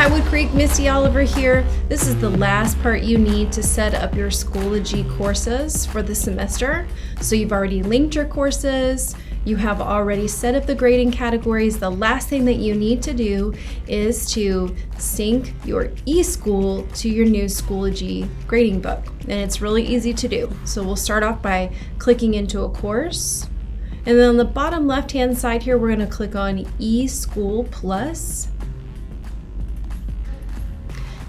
Hi, Wood Creek, Misty Oliver here. This is the last part you need to set up your Schoology courses for the semester. So you've already linked your courses, you have already set up the grading categories. The last thing that you need to do is to sync your eSchool to your new Schoology grading book. And it's really easy to do. So we'll start off by clicking into a course. And then on the bottom left-hand side here, we're going to click on eSchool Plus.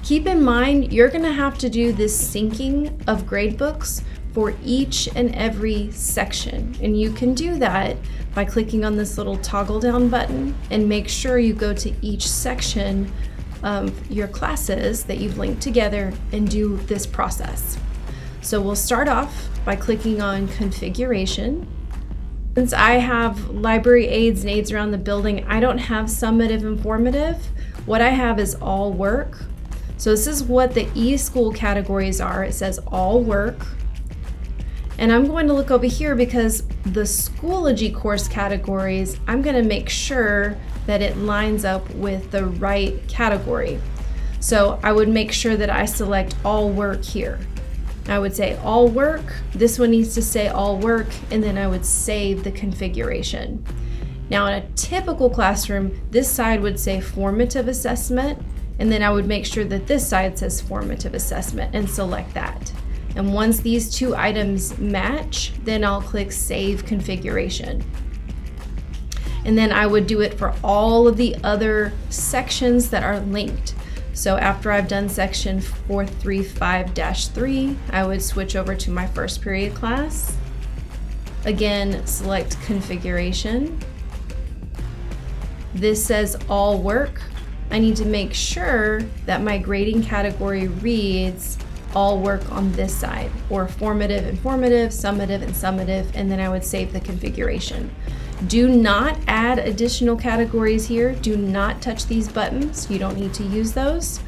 Keep in mind, you're going to have to do this syncing of gradebooks for each and every section. And you can do that by clicking on this little toggle down button and make sure you go to each section of your classes that you've linked together and do this process. So we'll start off by clicking on configuration. Since I have library aids and aids around the building, I don't have summative and formative. What I have is all work. So this is what the eSchool categories are. It says all work. And I'm going to look over here because the Schoology course categories, I'm going to make sure that it lines up with the right category. So I would make sure that I select all work here. I would say all work, this one needs to say all work, and then I would save the configuration. Now in a typical classroom, this side would say formative assessment, and then I would make sure that this side says formative assessment and select that. And once these two items match, then I'll click Save Configuration. And then I would do it for all of the other sections that are linked. So after I've done section 435-3, I would switch over to my first period class. Again, select Configuration. This says all work. I need to make sure that my grading category reads all work on this side, or formative and formative, summative and summative, and then I would save the configuration. Do not add additional categories here. Do not touch these buttons. You don't need to use those.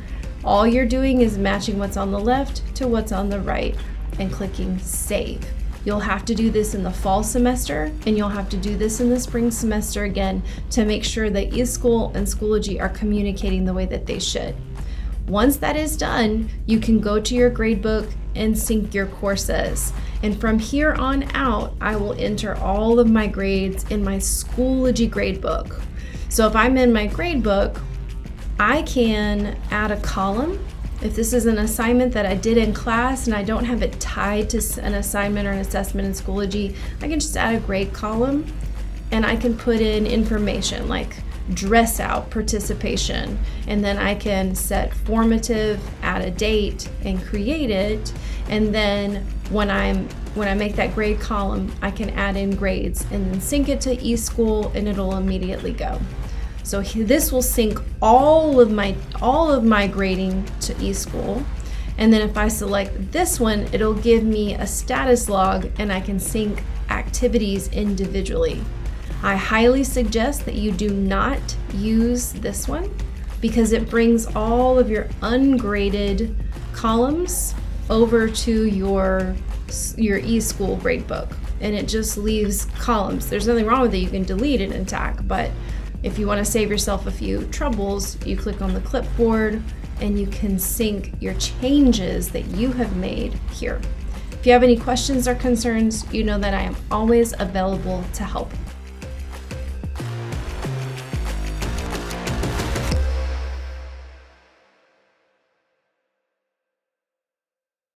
All you're doing is matching what's on the left to what's on the right and clicking Save. You'll have to do this in the fall semester, and you'll have to do this in the spring semester again to make sure that eSchool and Schoology are communicating the way that they should. Once that is done, you can go to your gradebook and sync your courses. And from here on out, I will enter all of my grades in my Schoology gradebook. So if I'm in my gradebook, I can add a column. If this is an assignment that I did in class and I don't have it tied to an assignment or an assessment in Schoology, I can just add a grade column and I can put in information like dress out participation, and then I can set formative, add a date, and create it. And then when I make that grade column, I can add in grades and then sync it to eSchool, and it'll immediately go. So this will sync all of my grading to eSchool. And then if I select this one, it'll give me a status log, and I can sync activities individually. I highly suggest that you do not use this one because it brings all of your ungraded columns over to your eSchool gradebook, and it just leaves columns. There's nothing wrong with it. You can delete it and tack, but if you want to save yourself a few troubles, you click on the clipboard and you can sync your changes that you have made here. If you have any questions or concerns, you know that I am always available to help.